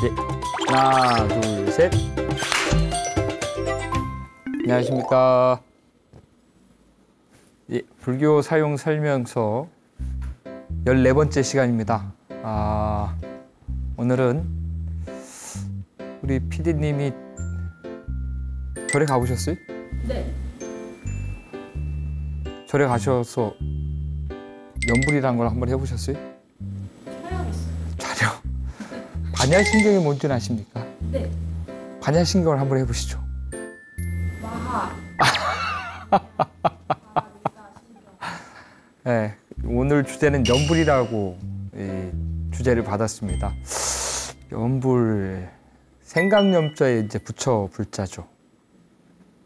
예. 하나, 둘, 셋. 안녕하십니까. 예, 불교 사용 설명서 14번째 시간입니다. 오늘은 우리 PD님이 절에 가보셨어요? 네. 절에 가셔서 연불이라는 걸 한번 해보셨어요? 촬영했어요. 촬영. 반야신경이 뭔지는 아십니까? 네. 반야신경을 한번 해보시죠. 마하. 네, 오늘 주제는 연불이라고 주제를 받았습니다. 연불, 생각염자에 이제 부처 불자죠.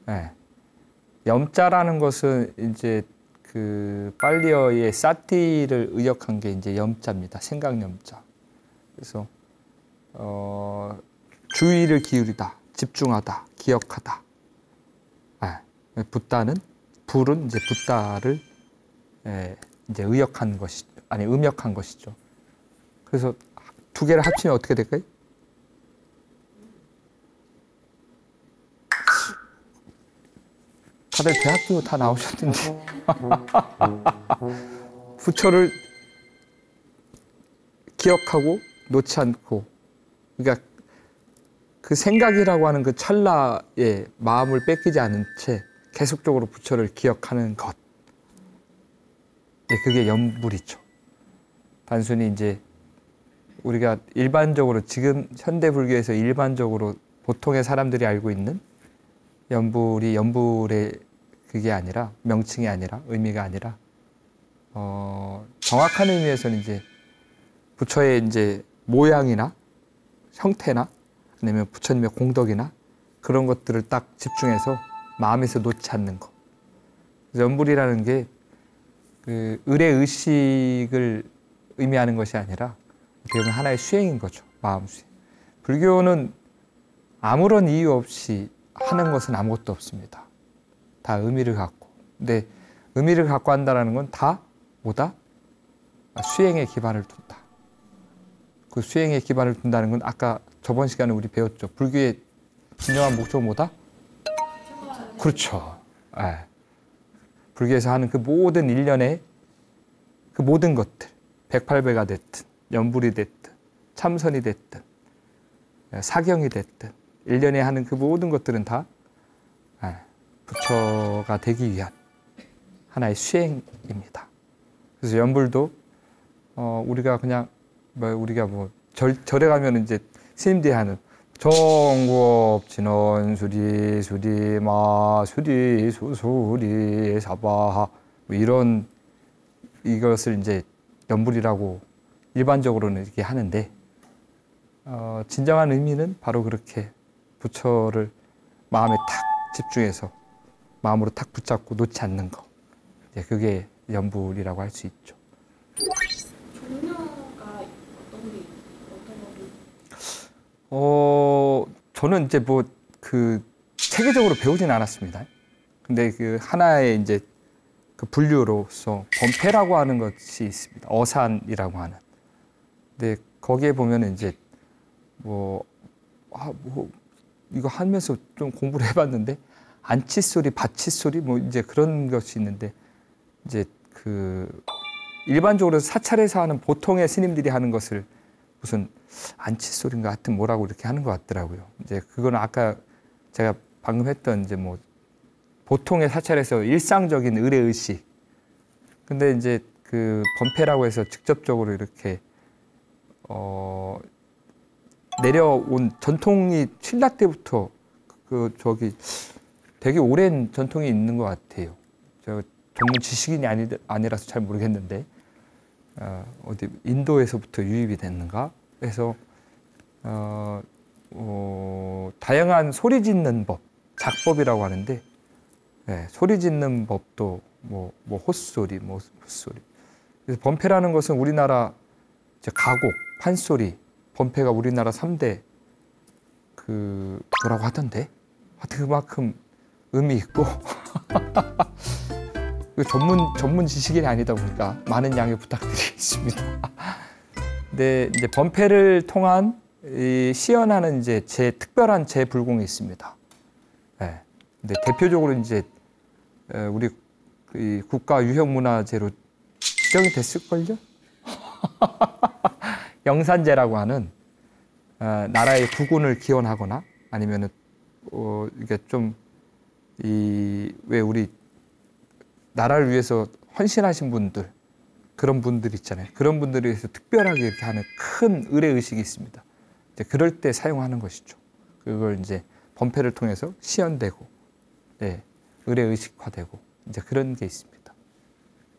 네. 염자라는 것은 이제 그 빨리어의 사티를 의역한 게 이제 염자입니다. 생각염자. 그래서 주의를 기울이다, 집중하다, 기억하다. 네. 붓다는 불은 이제 붓다를 이제 의역한 것이 아니 음역한 것이죠. 그래서 두 개를 합치면 어떻게 될까요? 다들 대학교 다 나오셨는데 부처를 기억하고 놓지 않고, 그러니까 그 생각이라고 하는 그 찰나에 마음을 뺏기지 않은 채 계속적으로 부처를 기억하는 것. 그게 연불이죠. 단순히 이제 우리가 일반적으로 지금 현대 불교에서 일반적으로 보통의 사람들이 알고 있는 연불이 연불의 그게 아니라, 명칭이 아니라, 의미가 아니라 정확한 의미에서는 이제 부처의 이제 모양이나 형태나 아니면 부처님의 공덕이나 그런 것들을 딱 집중해서 마음에서 놓지 않는 것. 연불이라는 게 그 의례 의식을 의미하는 것이 아니라 어떻게 보면 하나의 수행인 거죠. 마음 수행. 불교는 아무런 이유 없이 하는 것은 아무것도 없습니다. 다 의미를 갖고. 근데 의미를 갖고 한다는 건 다 뭐다? 수행에 기반을 둔다. 그 수행에 기반을 둔다는 건 아까 저번 시간에 우리 배웠죠. 불교의 진정한 목적은 뭐다? 그렇죠. 네. 불교에서 하는 그 모든 일련의 그 모든 것들, 108배가 됐든, 연불이 됐든, 참선이 됐든, 사경이 됐든, 일련에 하는 그 모든 것들은 다 부처가 되기 위한 하나의 수행입니다. 그래서 연불도 우리가 그냥 우리가 절에 가면 이제 스님들이 하는 정법 진원 수리 수리 마 수리 수수리 사바하 이런 이것을 이제 연불이라고 일반적으로는 이렇게 하는데 진정한 의미는 바로 그렇게 부처를 마음에 탁 집중해서 마음으로 탁 붙잡고 놓지 않는 거. 그게 연불이라고 할 수 있죠. 종류가 어떤 거를? 저는 이제 그 체계적으로 배우진 않았습니다. 근데 그 하나의 이제 그 분류로서 범패라고 하는 것이 있습니다. 어산이라고 하는. 근데 거기에 보면은 이제 이거 하면서 좀 공부를 해봤는데 안칫소리, 받칫소리 이제 그런 것이 있는데 이제 그 일반적으로 사찰에서 하는 보통의 스님들이 하는 것을 무슨 안칫소리인가 하여튼 뭐라고 이렇게 하는 것 같더라고요. 이제 그거는 아까 제가 방금 했던 이제 보통의 사찰에서 일상적인 의례의식. 근데 이제 그 범패라고 해서 직접적으로 이렇게 내려온 전통이 신라 때부터 되게 오랜 전통이 있는 것 같아요. 저 전문 지식인이 아니라서 잘 모르겠는데 어디 인도에서부터 유입이 됐는가 해서 다양한 소리 짓는 법, 작법이라고 하는데 소리 짓는 법도 헛소리, 헛소리. 그래서 범패라는 것은 우리나라 이제 가곡, 판소리, 범패가 우리나라 3대 그 뭐라고 하던데 하여튼 그만큼 의미 있고 전문 지식인이 아니다 보니까 많은 양해 부탁드리겠습니다. 근데 이제 범패를 통한 이 시연하는 이제 특별한 재불공이 있습니다. 예. 근데 대표적으로 이제 우리 이 국가 유형문화재로 지정이 됐을걸요? 영산제라고 하는 나라의 부군을 기원하거나 아니면은 이게 좀 왜 우리 나라를 위해서 헌신하신 분들 그런 분들 있잖아요. 그런 분들에 의해서 특별하게 이렇게 하는 큰 의례 의식이 있습니다. 이제 그럴 때 사용하는 것이죠. 그걸 이제 번패를 통해서 시연되고, 네, 의례 의식화되고 이제 그런 게 있습니다.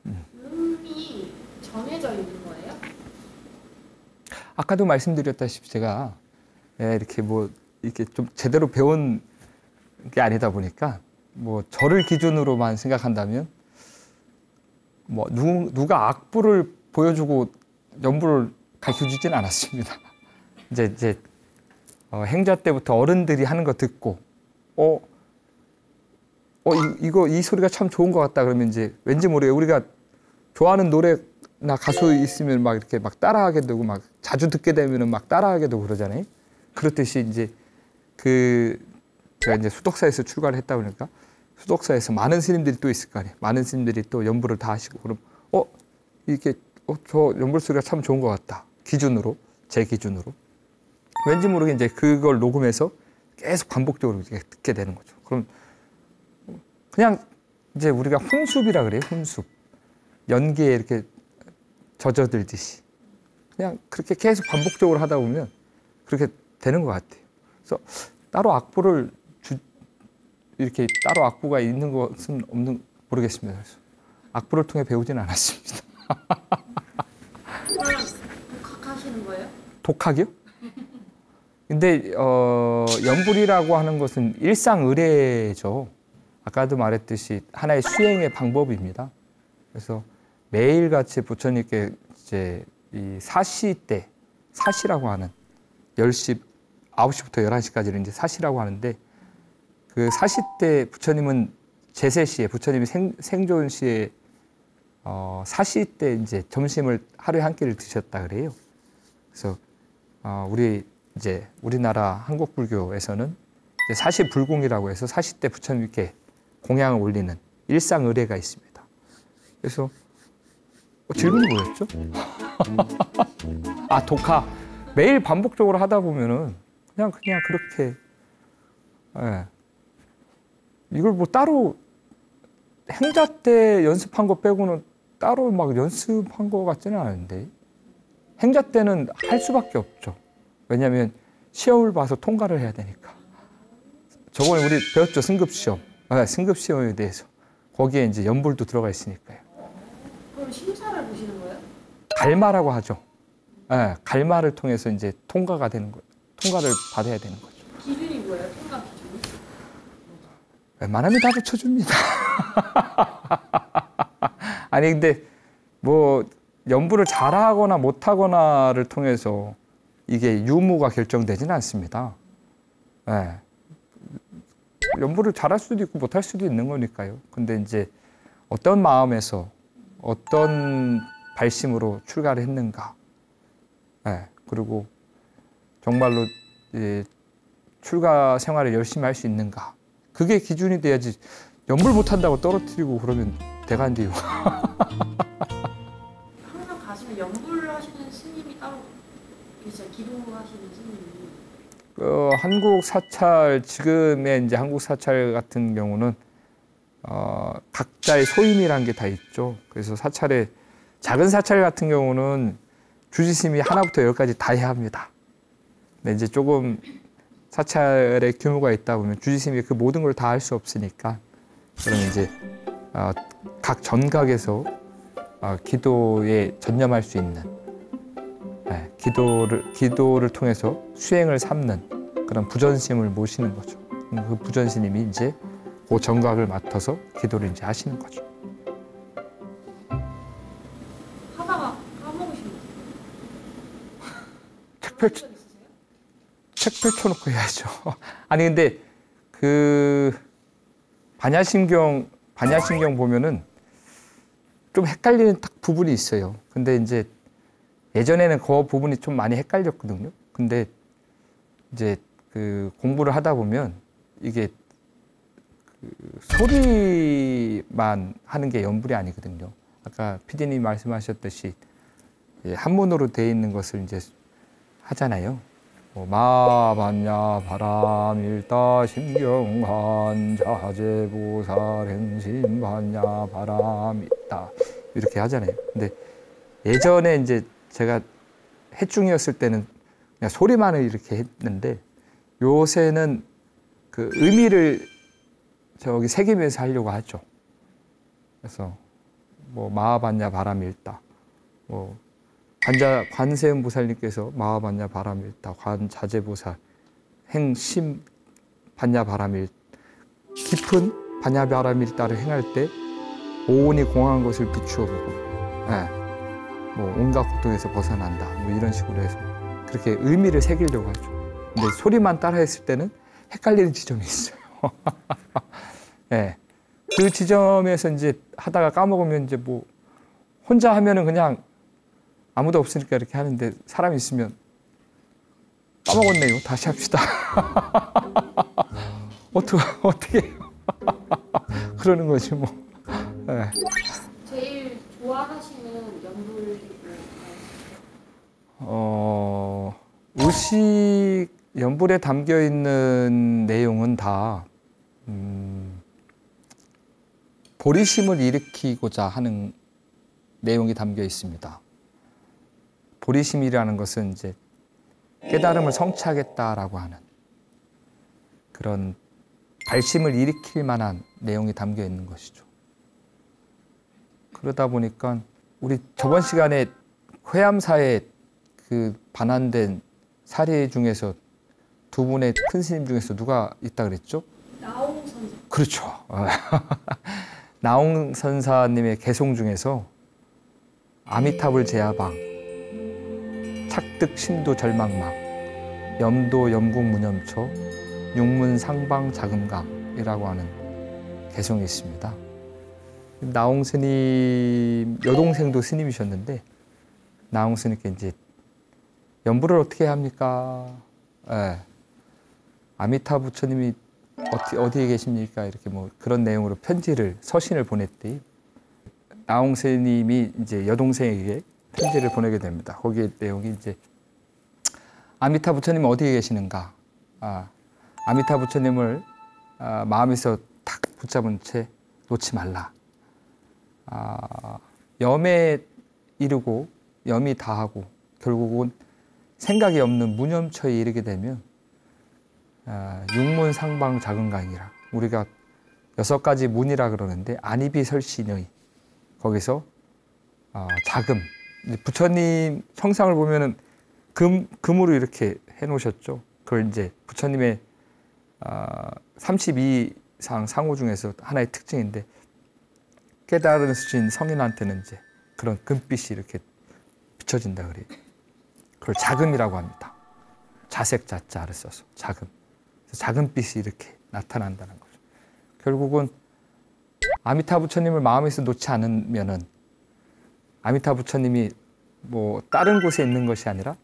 음이 정해져 있는 거예요? 아까도 말씀드렸다시피 제가 이렇게 이렇게 좀 제대로 배운 게 아니다 보니까 저를 기준으로만 생각한다면 누가 악부를 보여주고 연부를 가르쳐주진 않았습니다. 이제 행자 때부터 어른들이 하는 거 듣고 이 소리가 참 좋은 것 같다 그러면 이제 왠지 모르게 우리가 좋아하는 노래나 가수 있으면 막 이렇게 막 따라하게 되고 막 자주 듣게 되면은 막 따라하게 되고 그러잖아요. 그렇듯이 이제 제가 이제 수덕사에서 출가를 했다 보니까 수덕사에서 많은 스님들이 또 있을 거 아니에요. 많은 스님들이 또 연부를 다 하시고 그럼 이렇게 저 연불 소리가 참 좋은 것 같다. 기준으로 제 기준으로 왠지 모르게 이제 그걸 녹음해서 계속 반복적으로 이렇게 듣게 되는 거죠. 그럼 그냥 이제 우리가 훈습이라 그래요. 훈습 연기에 이렇게 젖어들듯이 그냥 그렇게 계속 반복적으로 하다 보면 그렇게 되는 것 같아요. 그래서 따로 따로 악보가 있는 것은 모르겠습니다. 그래서 악보를 통해 배우지는 않았습니다. 그럼 독학하시는 거예요? 독학이요? 근데 연불이라고 하는 것은 일상의례죠. 아까도 말했듯이 하나의 수행의 방법입니다. 그래서 매일같이 부처님께 이제 이 사시 때 사시라고 하는 10시 9시부터 11시까지를 이제 사시라고 하는데 그 사시 때 부처님은 제세 시에 부처님이 생존 시에 사시 때 이제 점심을 하루에 한 끼를 드셨다 그래요. 그래서 우리나라 한국 불교에서는 이제 사시 불공이라고 해서 사시 때 부처님께 공양을 올리는 일상 의례가 있습니다. 그래서 질문이 뭐였죠? 독학. 매일 반복적으로 하다 보면은 그냥 그렇게 이걸 따로 행자 때 연습한 거 빼고는 따로 막 연습한 거 같지는 않은데 행자 때는 할 수밖에 없죠. 왜냐하면 시험을 봐서 통과를 해야 되니까. 저번에 우리 배웠죠. 승급시험. 승급시험에 대해서. 거기에 이제 연불도 들어가 있으니까요. 그럼 심사를 보시는 거예요? 갈마라고 하죠. 갈마를 통해서 이제 통과가 되는 거예요. 통과를 받아야 되는 거죠. 기준이 뭐예요? 통과 기준이? 웬만하면 다 붙여줍니다. 아니 근데 연부를 잘하거나 못하거나를 통해서 이게 유무가 결정되지는 않습니다. 연부를 잘할 수도 있고 못할 수도 있는 거니까요. 근데 이제 어떤 마음에서 어떤 발심으로 출가를 했는가, 그리고 정말로 출가 생활을 열심히 할 수 있는가, 그게 기준이 돼야지. 연불 못한다고 떨어뜨리고 그러면 대간디요. 항상 가시면 연불 하시는 스님이 따로 계시죠? 기도하시는 스님이. 한국 사찰, 지금의 이제 한국 사찰 같은 경우는 각자의 소임이라는 게 다 있죠. 그래서 작은 사찰 같은 경우는 주지스님이 하나부터 열까지 다 해야 합니다. 근데 이제 조금 사찰의 규모가 있다 보면 주지스님이 그 모든 걸 다 할 수 없으니까 그러면 이제 각 전각에서 기도에 전념할 수 있는 기도를 통해서 수행을 삼는 그런 부전스님을 모시는 거죠. 그 부전스님이 이제 그 전각을 맡아서 기도를 이제 하시는 거죠. 하다가 까먹으시면 책 펼쳐놓고 해야죠. 아니 근데 그 반야심경 보면은 좀 헷갈리는 딱 부분이 있어요. 근데 이제 예전에는 그 부분이 좀 많이 헷갈렸거든요. 근데 이제 그 공부를 하다 보면 이게 그 소리만 하는 게 연불이 아니거든요. 아까 PD님 말씀하셨듯이 한문으로 되어 있는 것을 이제 하잖아요. 뭐 마반야 바람일다 심경한 자재보살 행심반야 바람있다 이렇게 하잖아요. 근데 예전에 이제 제가 해중이었을 때는 그냥 소리만을 이렇게 했는데 요새는 그 의미를 저기 새기면서 하려고 하죠. 그래서 뭐 마하반야 바람일다, 뭐 관세음 보살님께서 마하반야 바람일다, 관자재보살 행심 반야 바람일 깊은 반야 바람일다를 행할 때 오온이 공한 것을 비추어 보고, 뭐 온갖 고통에서 벗어난다, 뭐 이런 식으로 해서 그렇게 의미를 새기려고 하죠. 근데 소리만 따라했을 때는 헷갈리는 지점이 있어요. 네. 그 지점에서 이제 하다가 까먹으면 이제 뭐 혼자 하면은 그냥 아무도 없으니까 이렇게 하는데 사람이 있으면 까먹었네요. 다시 합시다. 어떻게 해요? 그러는 거지 뭐. 네. 제일 좋아하시는 연불이 의식 연불에 담겨 있는 내용은 다 보리심을 일으키고자 하는 내용이 담겨 있습니다. 보리심이라는 것은 이제 깨달음을 성취하겠다라고 하는 그런 발심을 일으킬 만한 내용이 담겨 있는 것이죠. 그러다 보니까 우리 저번 시간에 회암사에 그 반환된 사례 중에서 두 분의 큰 스님 중에서 누가 있다 그랬죠? 나옹 선사. 그렇죠. 나옹 선사님의 개송 중에서 아미타불 제야방, 착득 신도 절망망, 염도 염궁 무념초, 육문 상방 자금강이라고 하는 개송이 있습니다. 나옹 스님 여동생도 스님이셨는데 나옹 스님께 이제 연불을 어떻게 합니까? 아미타 부처님이 어디에 계십니까? 이렇게 뭐 그런 내용으로 편지를 서신을 보냈대요. 나옹 스님이 이제 여동생에게 편지를 보내게 됩니다. 거기에 내용이 이제 아미타 부처님 어디에 계시는가? 아미타 부처님을 마음에서 탁 붙잡은 채 놓지 말라. 염에 이르고 염이 다하고 결국은 생각이 없는 무념처에 이르게 되면 육문 상방 자금강이라 우리가 6가지 문이라 그러는데 안이비설신의 거기서 자금 부처님 형상을 보면은 금으로 이렇게 해놓으셨죠. 그걸 이제 부처님의 32상 상호 중에서 하나의 특징인데 깨달은 수진 성인한테는 이제 그런 금빛이 이렇게 비춰진다 그래요. 그걸 자금이라고 합니다. 자색 자자를 써서 자금. 자금빛이 이렇게 나타난다는 거죠. 결국은 아미타 부처님을 마음에서 놓지 않으면은 아미타 부처님이 뭐 다른 곳에 있는 것이 아니라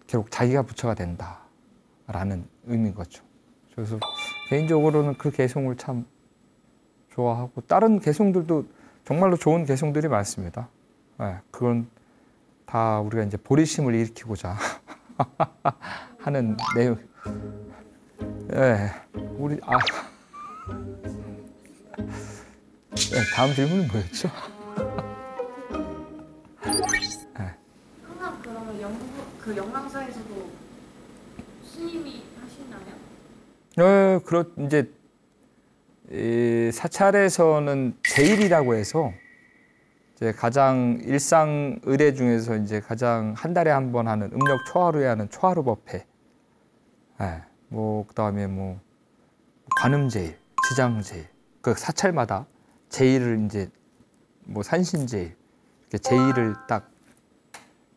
결국 자기가 부처가 된다라는 의미인 거죠. 그래서 개인적으로는 그 개송을 참 좋아하고 다른 개송들도 정말로 좋은 개송들이 많습니다. 그건 다 우리가 이제 보리심을 일으키고자 하는 내용. 우리 다음 질문은 뭐였죠? 항상 그러면 그 영랑사에서도 스님이 하시나요? 이제 이 사찰에서는 제일이라고 해서 이제 가장 일상 의례 중에서 이제 가장 한 달에 한 번 하는 음력 초하루에 하는 초하루 법회, 뭐 그다음에 뭐 관음제일, 지장제일, 그 사찰마다 제일을 이제 뭐 산신제일 이렇게 제일을 딱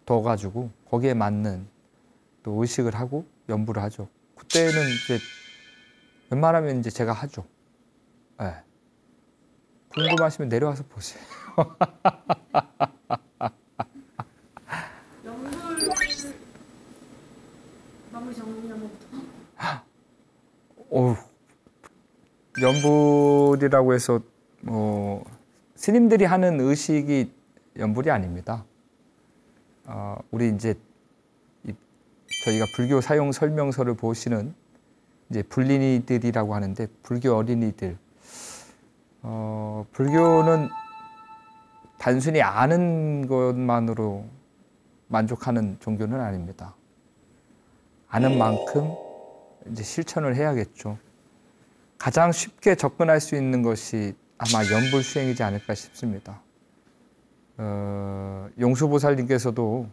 둬가지고 거기에 맞는 또 의식을 하고 연부를 하죠. 그때는 이제 웬만하면 이제 제가 하죠. 궁금하시면 내려와서 보세요. 연불 마무리 정리하면 다른 것부터. 연불이라고 해서 스님들이 하는 의식이 연불이 아닙니다. 우리 이제 저희가 불교 사용 설명서를 보시는 이제 불린이들이라고 하는데 불교 어린이들. 불교는 단순히 아는 것만으로 만족하는 종교는 아닙니다. 아는 만큼 이제 실천을 해야겠죠. 가장 쉽게 접근할 수 있는 것이 아마 연불 수행이지 않을까 싶습니다. 용수보살님께서도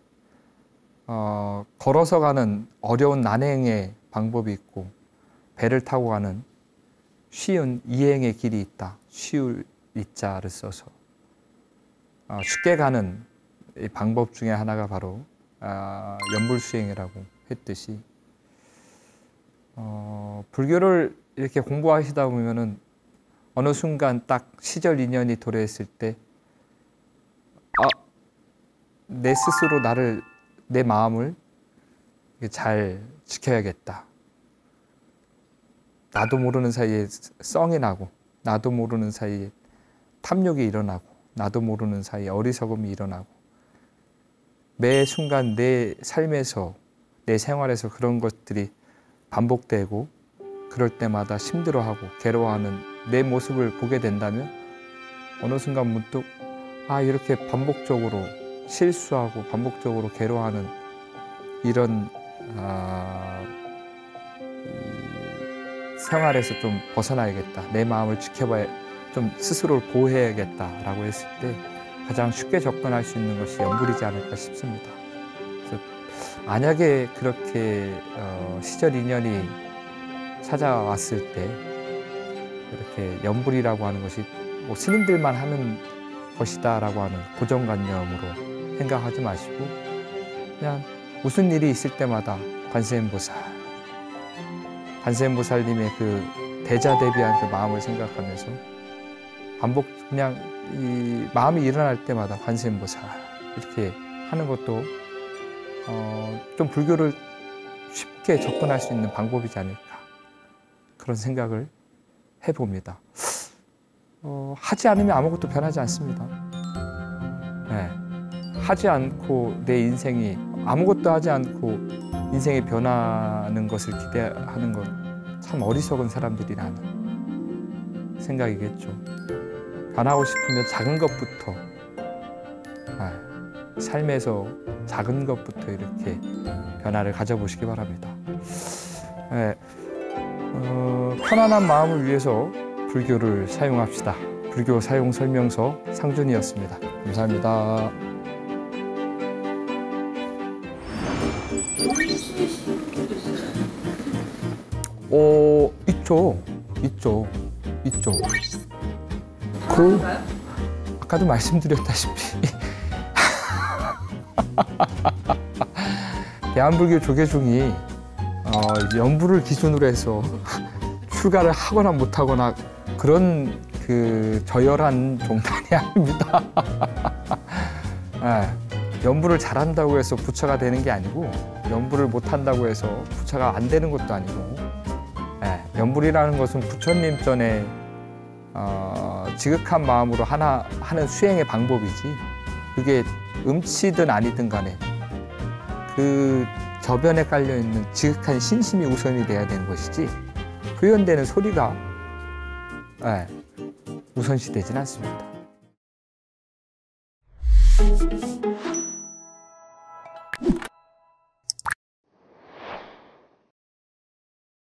걸어서 가는 어려운 난행의 방법이 있고 배를 타고 가는 쉬운 이행의 길이 있다. 쉬울 이자를 써서 쉽게 가는 이 방법 중에 하나가 바로 연불 수행이라고 했듯이 불교를 이렇게 공부하시다 보면은 어느 순간 딱 시절 인연이 도래했을 때 내 스스로 내 마음을 잘 지켜야겠다. 나도 모르는 사이에 썽이 나고 나도 모르는 사이에 탐욕이 일어나고 나도 모르는 사이에 어리석음이 일어나고 매 순간 내 삶에서 내 생활에서 그런 것들이 반복되고 그럴 때마다 힘들어하고 괴로워하는 내 모습을 보게 된다면 어느 순간 문득 이렇게 반복적으로 실수하고 반복적으로 괴로워하는 이런 생활에서 좀 벗어나야겠다. 내 마음을 지켜봐야 좀 스스로를 보호해야겠다라고 했을 때 가장 쉽게 접근할 수 있는 것이 연불이지 않을까 싶습니다. 그래서 만약에 그렇게 시절 인연이 찾아왔을 때 이렇게 연불이라고 하는 것이 스님들만 하는 것이다라고 하는 고정관념으로 생각하지 마시고 그냥 무슨 일이 있을 때마다 관세음보살님의 그 대자대비한 그 마음을 생각하면서 그냥 이 마음이 일어날 때마다 관세음보살 이렇게 하는 것도 좀 불교를 쉽게 접근할 수 있는 방법이지 않을까 그런 생각을 해봅니다. 하지 않으면 아무것도 변하지 않습니다. 네. 하지 않고 내 인생이 아무것도 하지 않고 인생이 변하는 것을 기대하는 건 참 어리석은 사람들이라는 생각이겠죠. 변하고 싶으면 작은 것부터 삶에서 작은 것부터 이렇게 변화를 가져보시기 바랍니다. 네. 편안한 마음을 위해서 불교를 사용합시다. 불교 사용 설명서 상준이었습니다. 감사합니다. 있죠. 아까도 말씀드렸다시피 대한불교 조계종이 연불을 기준으로 해서 출가를 하거나 못하거나 그런 그 저열한 종단이 아닙니다. 연불을 잘한다고 해서 부처가 되는 게 아니고 연불을 못한다고 해서 부처가 안 되는 것도 아니고 연불이라는 것은 부처님 전에 지극한 마음으로 하는 수행의 방법이지 그게 음치든 아니든 간에 그 저변에 깔려있는 지극한 신심이 우선이 돼야 되는 것이지 표현되는 소리가 우선시 되진 않습니다.